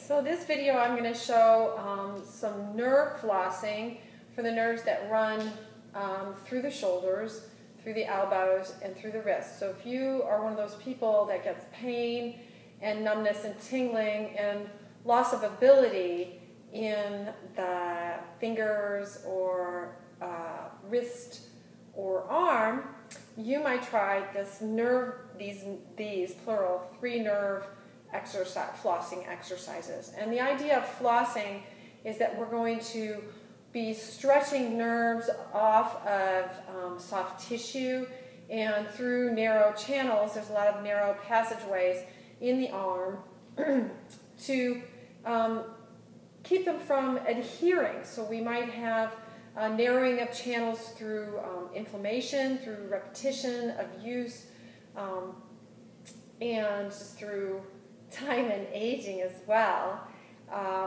So this video I'm going to show some nerve flossing for the nerves that run through the shoulders, through the elbows, and through the wrists. So if you are one of those people that gets pain and numbness and tingling and loss of ability in the fingers or wrist or arm, you might try this nerve, these plural, 3 nerve flossing exercises. And the idea of flossing is that we're going to be stretching nerves off of soft tissue and through narrow channels. There's a lot of narrow passageways in the arm to keep them from adhering. So we might have narrowing of channels through inflammation, through repetition of use, and just through time and aging as well,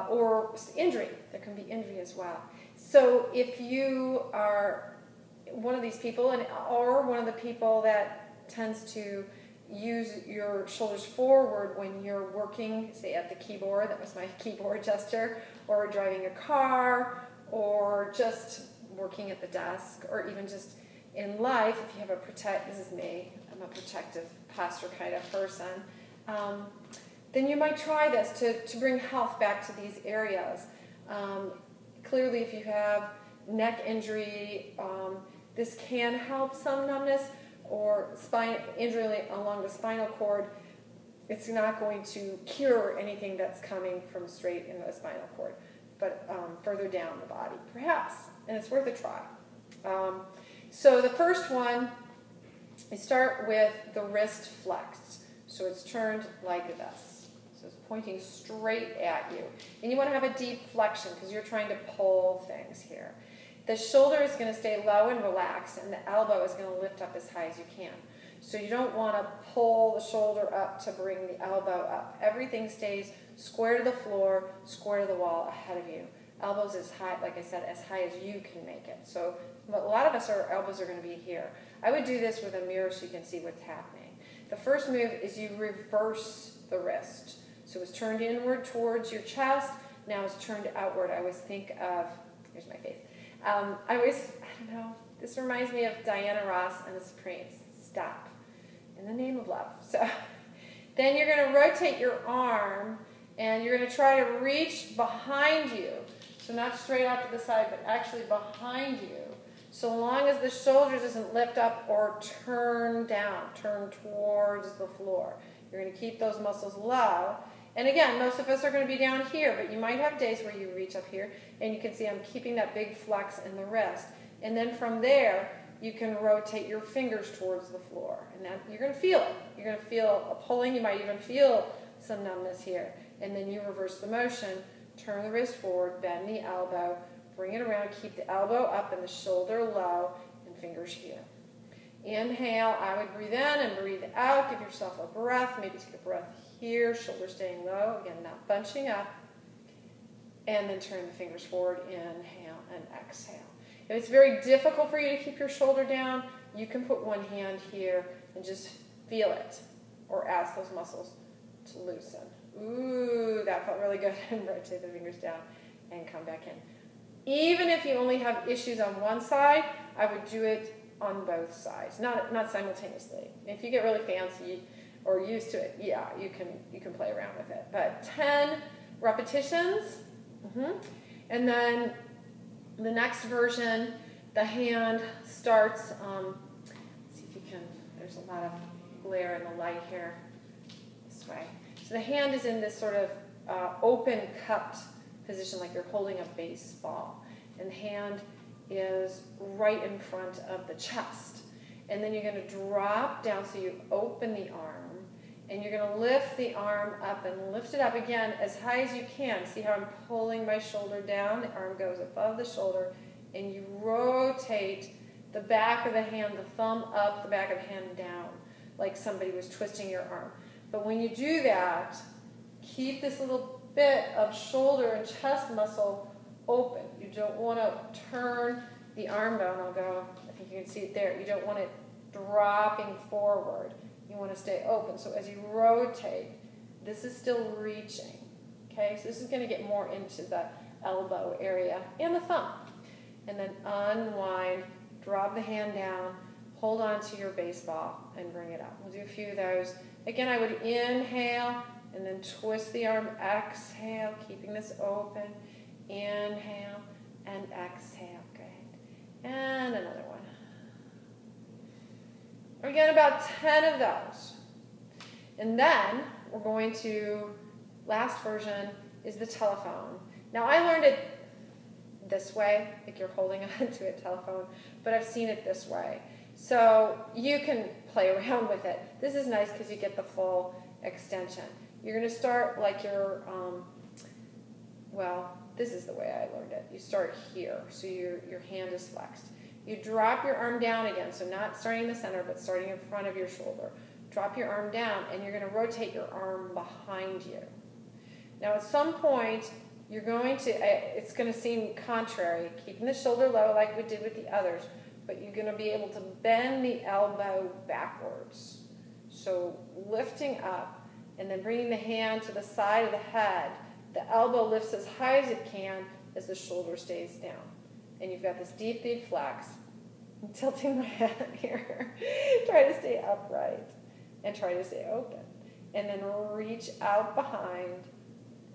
or injury. There can be injury as well. So if you are one of these people, or one of the people that tends to use your shoulders forward when you're working, say at the keyboard, that was my keyboard gesture, or driving a car, or just working at the desk, or even just in life, if you have this is me, I'm a protective posture kind of person, then you might try this to bring health back to these areas. Clearly, if you have neck injury, this can help some numbness, or spine injury along the spinal cord. It's not going to cure anything that's coming from straight into the spinal cord, but further down the body, perhaps, and it's worth a try. So the first one, you start with the wrist flexed, so it's turned like this. So it's pointing straight at you. And you want to have a deep flexion because you're trying to pull things here. The shoulder is going to stay low and relaxed, and the elbow is going to lift up as high as you can. So you don't want to pull the shoulder up to bring the elbow up. Everything stays square to the floor, square to the wall ahead of you. Elbows as high, like I said, as high as you can make it. So a lot of us, our elbows are going to be here. I would do this with a mirror so you can see what's happening. The first move is you reverse the wrist. So it's turned inward towards your chest. Now it's turned outward. I always think of, here's my face. I don't know, this reminds me of Diana Ross and the Supremes. Stop. In the name of love. So then you're going to rotate your arm and you're going to try to reach behind you. So not straight out to the side, but actually behind you. So long as the shoulders doesn't lift up or turn down, turn towards the floor. You're going to keep those muscles low. And again, most of us are going to be down here, but you might have days where you reach up here, and you can see I'm keeping that big flex in the wrist. And then from there, you can rotate your fingers towards the floor. And then you're going to feel it. You're going to feel a pulling. You might even feel some numbness here. And then you reverse the motion, turn the wrist forward, bend the elbow, bring it around, keep the elbow up and the shoulder low, and fingers here. Inhale, I would breathe in and breathe out. Give yourself a breath. Maybe take a breath here, shoulders staying low. Again, not bunching up. And then turn the fingers forward. Inhale and exhale. If it's very difficult for you to keep your shoulder down, you can put one hand here and just feel it, or ask those muscles to loosen. Ooh, that felt really good. And rotate the fingers down and come back in. Even if you only have issues on one side, I would do it on both sides, not simultaneously. If you get really fancy or used to it, yeah, you can play around with it. But 10 repetitions, and then the next version, the hand starts. Let's see if you can. There's a lot of glare in the light here. This way. So the hand is in this sort of open, cupped position, like you're holding a baseball, and the hand is right in front of the chest. And then you're going to drop down, so you open the arm, and you're going to lift the arm up and lift it up again as high as you can. See how I'm pulling my shoulder down? The arm goes above the shoulder, and you rotate the back of the hand, the thumb up, the back of the hand down, like somebody was twisting your arm. But when you do that, keep this little bit of shoulder and chest muscle open. You don't want to turn the arm down. I'll go, I think you can see it there. You don't want it dropping forward. You want to stay open. So as you rotate, this is still reaching. Okay, so this is going to get more into the elbow area and the thumb. And then unwind, drop the hand down, hold on to your baseball and bring it up. We'll do a few of those. Again, I would inhale and then twist the arm, exhale, keeping this open. Inhale and exhale. Good. And another one. Again, about 10 of those. And then we're going to, last version is the telephone. Now I learned it this way, like you're holding onto a telephone, but I've seen it this way. So you can play around with it. This is nice because you get the full extension. You're going to start like your, well, this is the way I learned it. You start here, so your hand is flexed. You drop your arm down again, so not starting in the center, but starting in front of your shoulder. Drop your arm down, and you're going to rotate your arm behind you. Now at some point, you're going to, it's going to seem contrary, keeping the shoulder low like we did with the others, but you're going to be able to bend the elbow backwards. So lifting up, and then bringing the hand to the side of the head. The elbow lifts as high as it can as the shoulder stays down. And you've got this deep, deep flex. I'm tilting my head here. Try to stay upright and try to stay open. And then reach out behind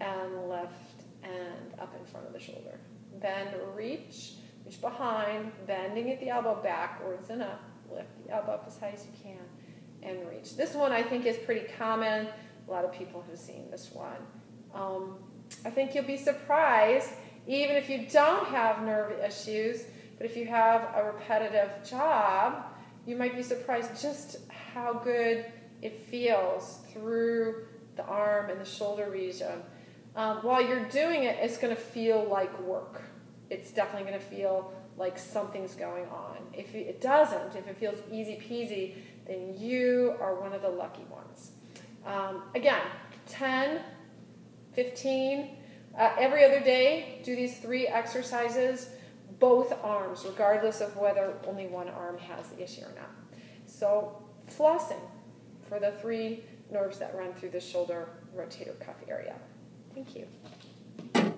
and lift and up in front of the shoulder. Bend, reach behind, bending at the elbow backwards and up. Lift the elbow up as high as you can and reach. This one I think is pretty common. A lot of people have seen this one. I think you'll be surprised, even if you don't have nerve issues, but if you have a repetitive job, you might be surprised just how good it feels through the arm and the shoulder region. While you're doing it, it's going to feel like work. It's definitely going to feel like something's going on. If it doesn't, if it feels easy peasy, then you are one of the lucky ones. Again, 10, 15, every other day, do these 3 exercises, both arms, regardless of whether only one arm has the issue or not. So flossing for the 3 nerves that run through the shoulder rotator cuff area. Thank you.